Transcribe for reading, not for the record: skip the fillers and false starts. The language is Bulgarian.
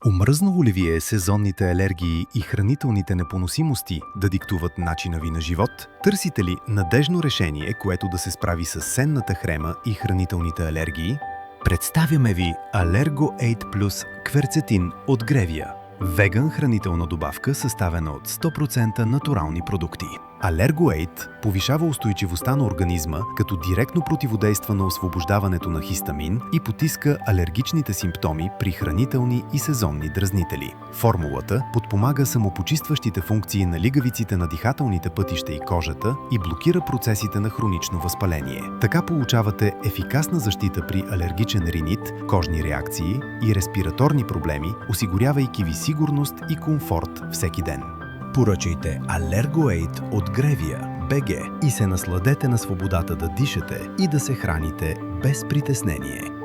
Омръзнало ли ви е сезонните алергии и хранителните непоносимости да диктуват начина ви на живот? Търсите ли надежно решение, което да се справи с сенната хрема и хранителните алергии? Представяме ви Allergo 8 Plus кверцетин от Grevia. Веган хранителна добавка, съставена от 100% натурални продукти. Allergo 8 повишава устойчивостта на организма, като директно противодейства на освобождаването на хистамин и потиска алергичните симптоми при хранителни и сезонни дразнители. Формулата подпомага самопочистващите функции на лигавиците на дихателните пътища и кожата и блокира процесите на хронично възпаление. Така получавате ефикасна защита при алергичен ринит, кожни реакции и респираторни проблеми, осигурявайки ви сигурност и комфорт всеки ден. Поръчайте Allergo 8 от Grevia BG и се насладете на свободата да дишате и да се храните без притеснение.